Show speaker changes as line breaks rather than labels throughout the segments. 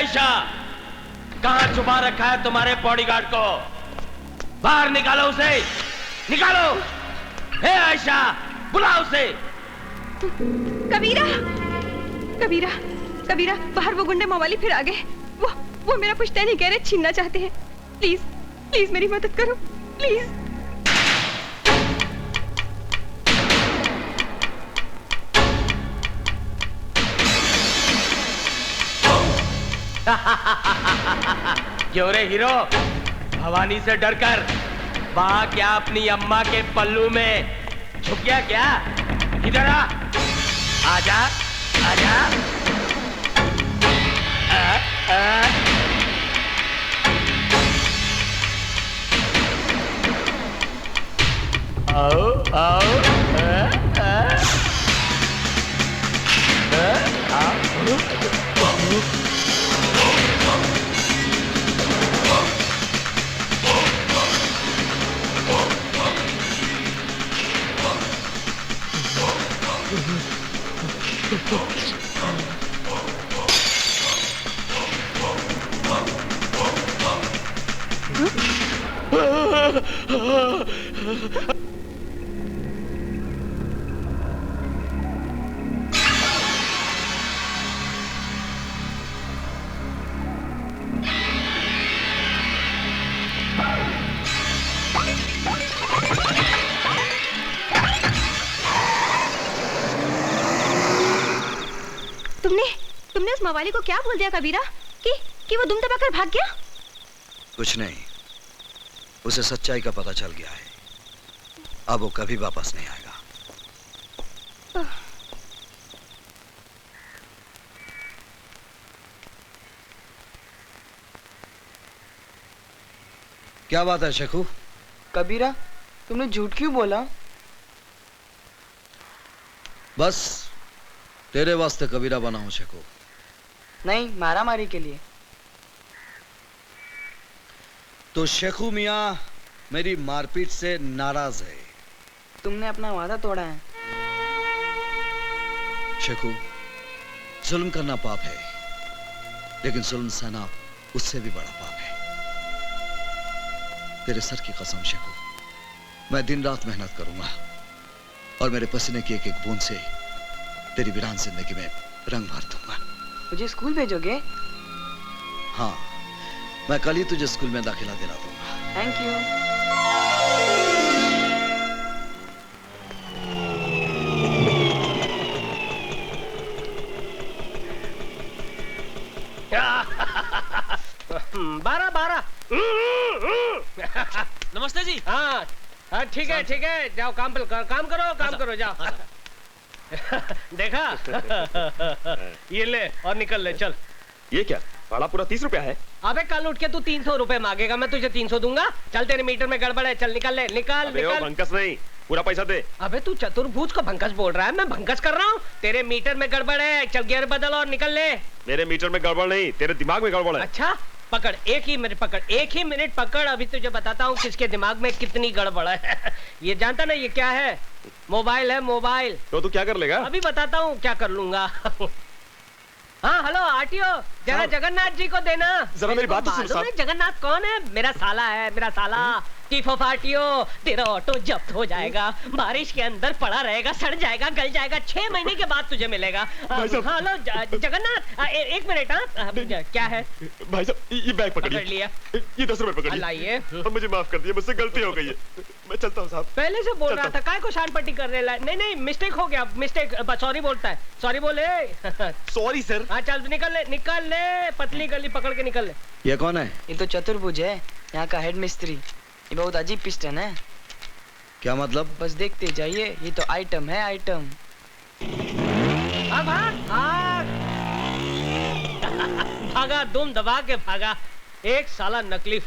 आयशा, कहां छुपा रखा है तुम्हारे बॉडीगार्ड को? बाहर निकालो उसे, निकालो। हे आयशा, बुलाओ उसे।
कबीरा, कबीरा, कबीरा, बाहर वो गुंडे मवाली फिर आ गए। वो मेरा पुश्तैनी गैरेज छीनना चाहते हैं। प्लीज, प्लीज मेरी मदद करो, प्लीज।
क्यों रे हीरो, भवानी से डरकर वहां क्या अपनी अम्मा के पल्लू में छुप गया क्या? इधर आ, आजा, आजा। आओ, आओ,
तुमने उस मवाली को क्या बोल दिया कबीरा कि वो दुम दबाकर भाग गया?
कुछ नहीं, उसे सच्चाई का पता चल गया है। अब वो कभी वापस नहीं आएगा। क्या बात है शेखू?
कबीरा, तुमने झूठ क्यों बोला?
बस तेरे वास्ते कबीरा बना हूं शेखू।
नहीं, मारामारी के लिए।
तो शेखू मियां मेरी मारपीट से नाराज है।
तुमने अपना वादा तोड़ा है।
शेखू, जुल्म करना पाप है, लेकिन जुल्म सहना उससे भी बड़ा पाप है। तेरे सर की कसम शेखू, मैं दिन रात मेहनत करूंगा और मेरे पसीने की एक एक बूंद से तेरी वीरान जिंदगी में रंग भर दूंगा।
मुझे स्कूल भेजोगे?
हाँ, मैं कल ही तुझे स्कूल में दाखिला दिला दूंगा।
Thank you.
बारह बारह।
नमस्ते जी।
हाँ हाँ, ठीक है ठीक है, जाओ काम करो, काम करो, जाओ। देखा? ये ले और निकल ले, चल।
ये क्या, भाड़ा पूरा 30 रुपया है?
अबे कल उठ के तू 300 रुपए मांगेगा, मैं तुझे 300 दूंगा। चल, तेरे मीटर में गड़बड़ है, चल निकल ले, निकल निकल।
भंकस नहीं, पूरा पैसा दे।
अबे तू चतुर्भुज को भंकस बोल रहा है? मैं भंकस कर रहा हूँ? तेरे मीटर में गड़बड़ है, चल गियर बदल और निकल ले।
मेरे मीटर में गड़बड़ नहीं, तेरे दिमाग में गड़बड़ है।
अच्छा, पकड़, एक ही मिनट पकड़, अभी तुझे बताता हूँ किसके दिमाग में कितनी गड़बड़ है। ये जानता ना ये क्या है? मोबाइल है, मोबाइल।
तो तू क्या कर लेगा?
अभी बताता हूँ क्या कर लूंगा। हाँ हेलो आरटीओ, जरा जगन्नाथ जी को देना।
जरा मेरी बात तो सुन साहब।
जगन्नाथ कौन है? मेरा साला है, मेरा साला। चीफ ऑफ आरटीओ, तेरा ऑटो जब्त हो जाएगा, बारिश के अंदर पड़ा रहेगा, सड़ जाएगा, गल जाएगा, 6 महीने के बाद तुझे मिलेगा। हेलो जगन्नाथ, एक मिनट। हाँ क्या है
भाई साहब? ये बैग पकड़िए।
पकड़ लिया।
ये 10 रुपए पकड़िए।
लाइए।
और मुझे माफ कर दिया, मुझसे गलती हो गई है, मैं चलता हूँ साहब।
पहले से बोल रहा था, काय को शान पट्टी कर रहे? नहीं मिस्टेक हो गया, मिस्टेक। सॉरी बोलता है, सॉरी बोले।
Sorry sir.
हाँ चल निकल ले, पतली गली पकड़ के निकल ले।
ये कौन है?
ये तो चतुर्भुज है, यहाँ का हेड मिस्त्री। ये बहुत अजीब पिस्टन है।
क्या मतलब?
बस देखते जाइए, ये तो आइटम है, आइटम।
भागा, दुम दबा के भागा। एक साला नकली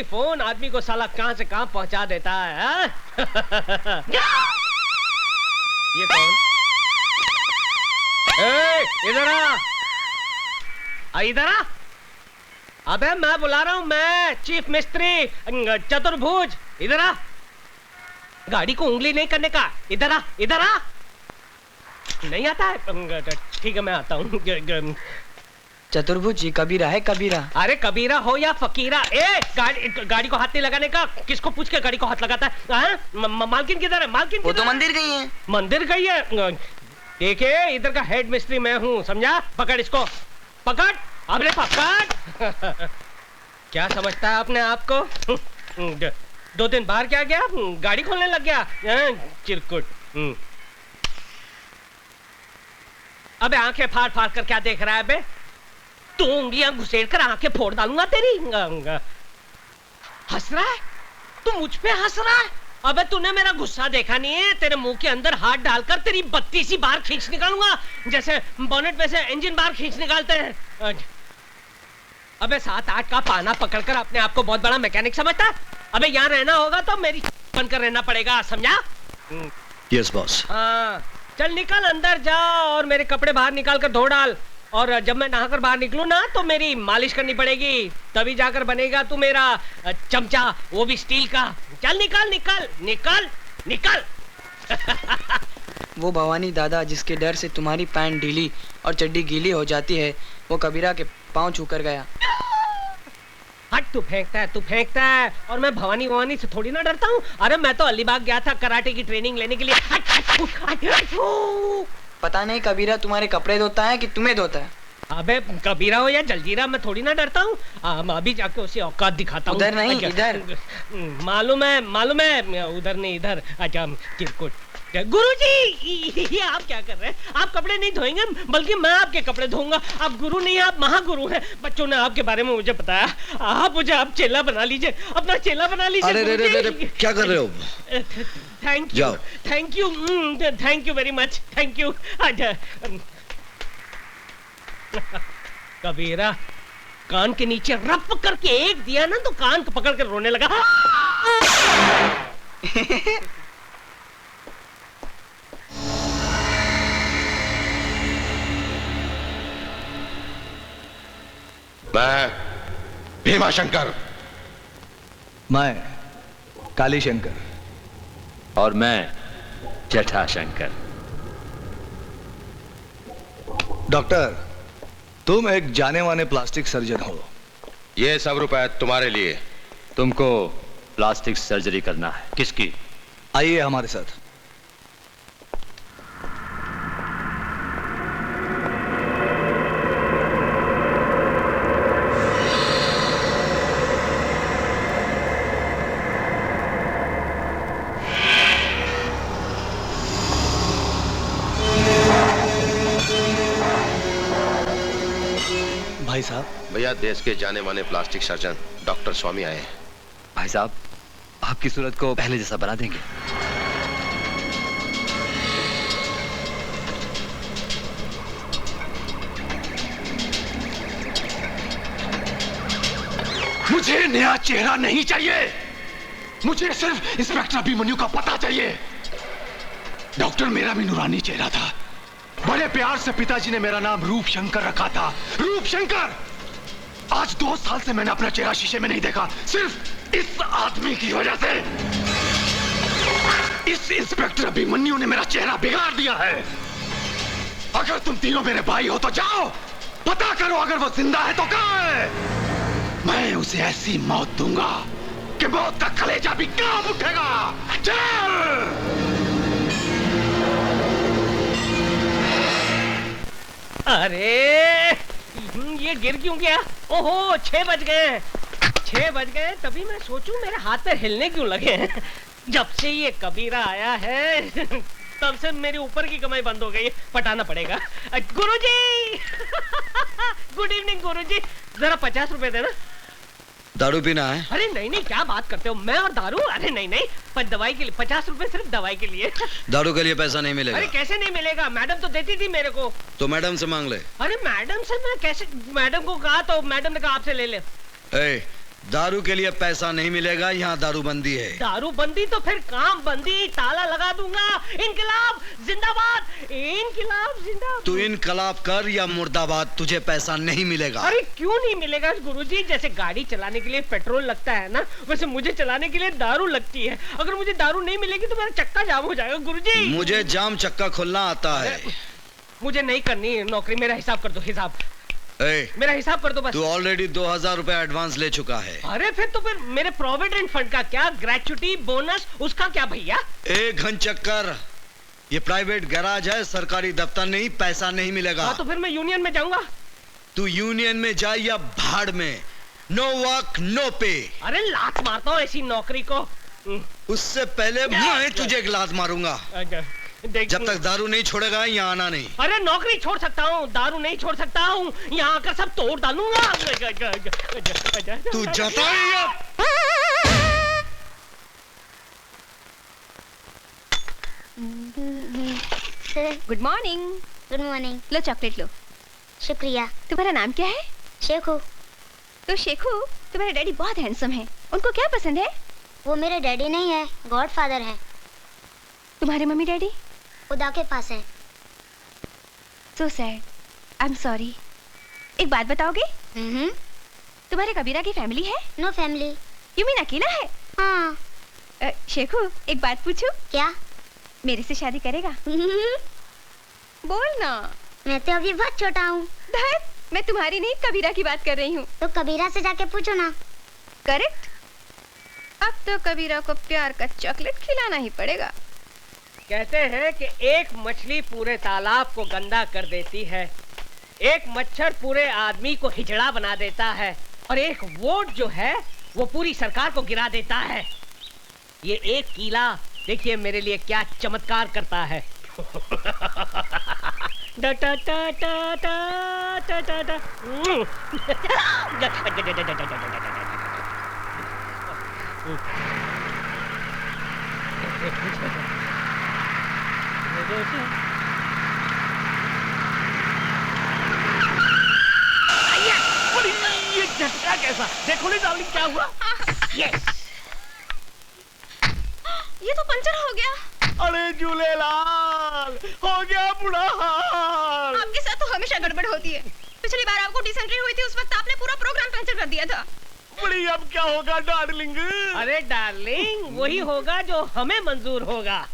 फोन आदमी को साला कहां से कहां पहुंचा देता है। ये कौन? इधर आ। अबे मैं बुला रहा हूं, मैं चीफ मिस्त्री चतुर्भुज। इधर आ, गाड़ी को उंगली नहीं करने का। इधर आ। नहीं आता है? ठीक है मैं आता हूं।
चतुर्भुज ये कबीरा है, कबीरा।
अरे कबीरा हो या फकीरा, गाड़ी को हाथ नहीं लगाने का। किसको पूछ के गाड़ी को हाथ लगाता है? मालकिन किधर है? मालकिन
वो तो मंदिर गई है।
मंदिर गई है? देखिए इधर का हेड मिस्त्री मैं हूँ, समझा? पकड़ इसको, पकड़, अबे पकड़। क्या समझता है अपने आप को? 2 दिन बाहर क्या गया, गाड़ी खोलने लग गया चिरकुट। अबे आंखें फाड़ फाड़ कर क्या देख रहा है बे? तू उंगलियां घुसेड़ कर आंखें फोड़ डालूंगा तेरी। हंस रहा है तू, मुझ पे हंस रहा है? अबे तूने मेरा गुस्सा देखा नहीं है? तेरे मुंह के अंदर हाथ डालकर तेरी 32 बार खींच निकालूंगा, जैसे बोनेट में से इंजन बार खींच निकालते हैं। अबे 7-8 का पाना पकड़कर अपने आप को बहुत बड़ा मैकेनिक समझता है? अबे यहाँ रहना होगा तो मेरी बनकर रहना पड़ेगा, समझा?
Yes boss.
हाँ चल निकल, अंदर जा और मेरे कपड़े बाहर निकाल कर धो डाल। और जब मैं नहाकर बाहर निकलूं ना तो मेरी मालिश करनी पड़ेगी, तभी जाकर बनेगा तू मेरा चमचा, वो भी स्टील का। चल निकल निकल निकल निकल।
वो भवानी दादा जिसके डर से तुम्हारी पैंट ढीली और चड्डी गीली हो जाती है, वो कबीरा के पांव छूकर गया।
हट, तू फेंकता है और मैं भवानी से थोड़ी ना डरता हूँ। अरे मैं तो अलीबाग गया था कराटे की ट्रेनिंग लेने के लिए।
पता नहीं कबीरा तुम्हारे कपड़े धोता है कि तुम्हें धोता है।
अबे कबीरा हो या जलजीरा, मैं थोड़ी ना डरता हूँ। मैं अभी जाके उसे औकात दिखाता हूँ।
उधर नहीं, इधर।
मालूम है, उधर नहीं इधर। अच्छा चिरकुट। गुरुजी, ये आप क्या कर रहे हैं? आप कपड़े नहीं धोएंगे बल्कि मैं आपके कपड़े धोऊंगा। आप गुरु नहीं, आप महागुरु हैं। बच्चों ने आपके बारे में मुझे बताया। आप मुझे आप चेला बना लीजिए, अपना चेला बना लीजिए।
अरे क्या कर रहे हो?
Thank you very much, thank you. Kabira कान के नीचे रप करके एक दिया ना तो कान को पकड़ कर रोने लगा।
मैं भीमा शंकर।
मैं काली शंकर।
और मैं जटा शंकर।
डॉक्टर, तुम एक जाने माने प्लास्टिक सर्जन हो।
ये सब रुपए तुम्हारे लिए।
तुमको प्लास्टिक सर्जरी करना है। किसकी?
आइए हमारे साथ। भाई साहब।
भैया, देश के जाने माने प्लास्टिक सर्जन डॉक्टर स्वामी आए हैं।
भाई साहब, आपकी सूरत को पहले जैसा बना देंगे।
मुझे नया चेहरा नहीं चाहिए, मुझे सिर्फ इंस्पेक्टर अभिमन्यु का पता चाहिए। डॉक्टर मेरा भी नूरानी चेहरा था। बड़े प्यार से पिताजी ने मेरा नाम रूप शंकर रखा था। रूप शंकर। आज 2 साल से मैंने अपना चेहरा शीशे में नहीं देखा, सिर्फ इस आदमी की वजह से। इस इंस्पेक्टर अभिमन्यु ने मेरा चेहरा बिगाड़ दिया है। अगर तुम तीनों मेरे भाई हो तो जाओ, पता करो अगर वो जिंदा है तो कहां है। मैं उसे ऐसी मौत दूंगा कि मौत का कलेजा भी कांप उठेगा। चल।
अरे ये गिर क्यों गया? ओहो 6 बज गए। 6 बज गए तभी मैं सोचूं मेरे हाथ पैर हिलने क्यों लगे हैं। जब से ये कबीरा आया है तब से मेरे ऊपर की कमाई बंद हो गई। पटाना पड़ेगा। गुरुजी। गुड इवनिंग गुरुजी, जरा 50 रुपए देना।
दारू पीना है?
अरे नहीं नहीं, क्या बात करते हो, मैं और दारू? अरे नहीं नहीं, पर दवाई के लिए 50 रुपए, सिर्फ दवाई के लिए।
दारू के लिए पैसा नहीं मिलेगा।
अरे कैसे नहीं मिलेगा? मैडम तो देती थी मेरे को।
तो मैडम से मांग ले।
अरे मैडम से मैं कैसे? मैडम को कहा तो मैडम ने कहा आपसे ले ले।
दारू के लिए पैसा नहीं मिलेगा, यहाँ दारू बंदी है।
दारू बंदी तो फिर काम बंदी, ताला लगा दूंगा। इनकलाब जिंदाबाद, इनकलाब जिंदाबाद।
तू इनकलाब कर या मुर्दाबाद, तुझे पैसा नहीं मिलेगा।
अरे क्यों नहीं मिलेगा गुरुजी? जैसे गाड़ी चलाने के लिए पेट्रोल लगता है ना, वैसे मुझे चलाने के लिए दारू लगती है। अगर मुझे दारू नहीं मिलेगी तो मेरा चक्का जाम हो जाएगा गुरुजी।
मुझे जाम चक्का खोलना आता है।
मुझे नहीं करनी नौकरी, मेरा हिसाब कर दो, हिसाब। मेरा हिसाब कर दो बस।
तू ऑलरेडी 2000 रुपए एडवांस ले चुका है।
अरे फिर तो फिर मेरे प्रोविडेंट फंड का क्या, ग्रेचुटी बोनस उसका क्या भैया?
एक घन चक्कर, ये प्राइवेट गैराज है, सरकारी दफ्तर नहीं, पैसा नहीं मिलेगा।
हाँ तो फिर मैं यूनियन में जाऊंगा।
तू यूनियन में जा या भाड़ में, नो वर्क नो पे।
अरे लात मारता हूँ ऐसी नौकरी को।
उससे पहले मैं तुझे एक लात मारूंगा। जब तक दारू नहीं छोड़ेगा यहाँ आना नहीं।
अरे नौकरी छोड़ सकता हूँ, दारू नहीं छोड़ सकता हूँ, यहाँ आकर सब तोड़ डालूंगा।
तू जाता है?
Good morning.
Good morning.
लो चॉकलेट लो।
शुक्रिया।
तुम्हारा नाम क्या है?
शेखू।
तो शेखू, तुम्हारे डैडी बहुत हैंडसम हैं। उनको क्या पसंद है?
वो मेरे डैडी नहीं है, गॉडफादर है।
तुम्हारे मम्मी डैडी?
खुदा के पास है।
So sad, I am sorry. एक बात बताओगे? तुम्हारे कबीरा की फैमिली है?
No family.
यू मीन अकेला है?
हाँ।
शेखू, एक बात पूछूं?
क्या?
मेरे से शादी करेगा? बोल ना।
मैं तो अभी बहुत छोटा हूँ।
मैं तुम्हारी नहीं, कबीरा की बात कर रही हूँ।
तो कबीरा से जाके पूछो ना।
करेक्ट। अब तो कबीरा को प्यार का चॉकलेट खिलाना ही पड़ेगा।
कहते हैं कि एक मछली पूरे तालाब को गंदा कर देती है, एक मच्छर पूरे आदमी को हिजड़ा बना देता है, और एक वोट जो है वो पूरी सरकार को गिरा देता है। ये एक कीला देखिए मेरे लिए क्या चमत्कार करता है। डा टा टा टा टा टा टा ये झटका कैसा? देखो नहीं डार्लिंग क्या हुआ? यस,
ये तो पंचर हो गया।
अरे झूलेलाल, हो गया बुरा हाल।
आपके साथ तो हमेशा गड़बड़ होती है। पिछली बार आपको डिसेंट्री हुई थी, उस वक्त आपने पूरा प्रोग्राम कैंसिल कर दिया था।
बड़ी अब क्या होगा डार्लिंग?
अरे डार्लिंग वही होगा जो हमें मंजूर होगा।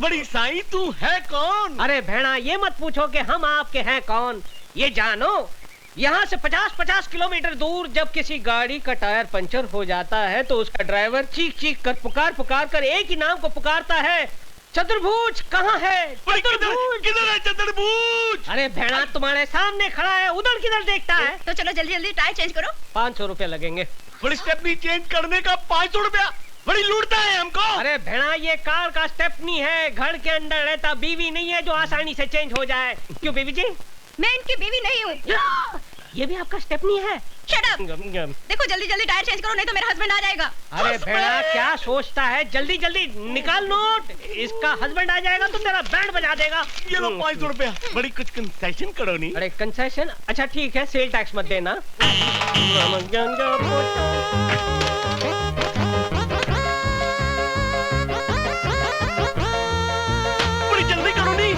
बड़ी साईं तू है कौन?
अरे भेड़ा ये मत पूछो कि हम आपके हैं कौन, ये जानो यहाँ से 50-50 किलोमीटर दूर जब किसी गाड़ी का टायर पंचर हो जाता है तो उसका ड्राइवर चीख चीख कर पुकार कर एक ही नाम को पुकारता है, चतुर्भुज कहाँ है?
किधर है चतुर्भुज?
अरे भेड़ा तुम्हारे सामने खड़ा है, उधर किधर देखता है?
तो चलो जल्दी जल्दी टायर चेंज करो।
500 रुपए लगेंगे।
बड़ी स्टेपनी चेंज करने का 500 रुपया? बड़ी लूटता है हमको।
अरे भेड़ा ये कार का स्टेपनी है, घर के अंदर रहता बीवी नहीं है जो आसानी से चेंज हो जाए। क्यों बीवी जी?
मैं इनकी बीवी नहीं हूँ।
ये भी आपका स्टेपनी है?
Shut up. देखो जल्दी जल्दी टायर चेंज करो नहीं तो मेरा हस्बैंड आ जाएगा।
अरे भेड़ा क्या सोचता है, जल्दी जल्दी निकाल नोट, इसका हस्बैंड आ जाएगा तो तेरा बैंड बजा देगा।
ये लो 500 रुपया। बड़ी कुछ कंसेशन करो नहीं?
अरे कंसेशन? अच्छा ठीक है, सेल टैक्स मत देना।
बड़ी जल्दी करो नहीं?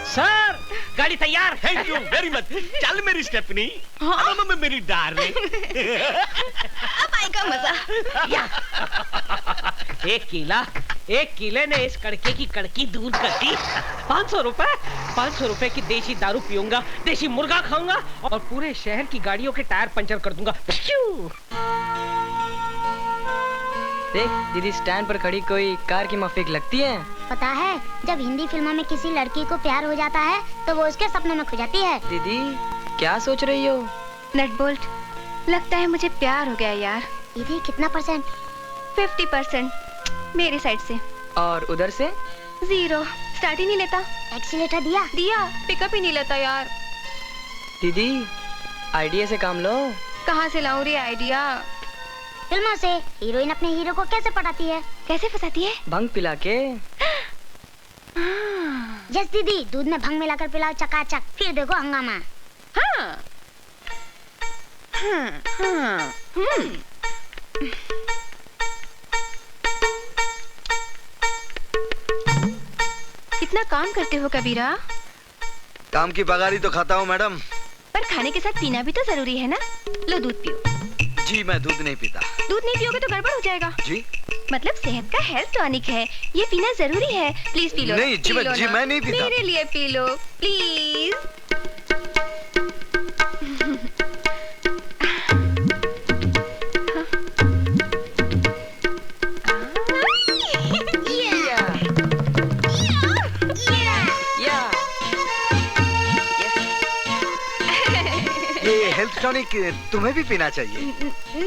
सर गाड़ी तैयार।
Thank you very much. चल मेरी स्टेपनी।
हाँ?
मेरी डार्लिंग।
अब आएगा मजा।
एक कीले ने इस कड़के की कड़की दूर कर दी। 500 रुपए की देसी दारू पीऊंगा, देसी मुर्गा खाऊंगा और पूरे शहर की गाड़ियों के टायर पंचर कर दूंगा।
देख दीदी, स्टैंड पर खड़ी कोई कार की माफिक लगती है।
पता है, जब हिंदी फिल्मों में किसी लड़की को प्यार हो जाता है तो वो उसके सपनों में खो जाती है।
दीदी क्या सोच रही हो?
नट बोल्ट, लगता है मुझे प्यार हो गया यार।
दीदी कितना %?
50% मेरी साइड से।
और उधर से?
0। स्टार्ट ही नहीं लेता।
एक्सीलेटर दिया?
पिकअप ही नहीं लेता यार।
दीदी आइडिया से काम लो।
कहाँ से लाऊं रे आइडिया?
फिल्मों से। हीरोइन अपने हीरो को कैसे पटाती है?
कैसे फंसाती है?
भंग पिला के।
जस दीदी, दूध में भंग मिलाकर पिलाओ चकाचक, फिर देखो हंगामा।
हाँ। कितना काम करते हो कबीरा?
काम की पगारी तो खाता हूँ मैडम।
पर खाने के साथ पीना भी तो जरूरी है ना। लो दूध पियो।
जी मैं दूध नहीं पीता।
दूध नहीं पियोगे तो गड़बड़ हो जाएगा।
जी
मतलब सेहत का हेल्थ टॉनिक है, ये पीना जरूरी है। Please P low.
नहीं जी,
पी लो
जी
ना।
मैं नहीं पीता।
मेरे लिए पी लो प्लीज।
ये हेल्थ टॉनिक तुम्हें भी पीना चाहिए।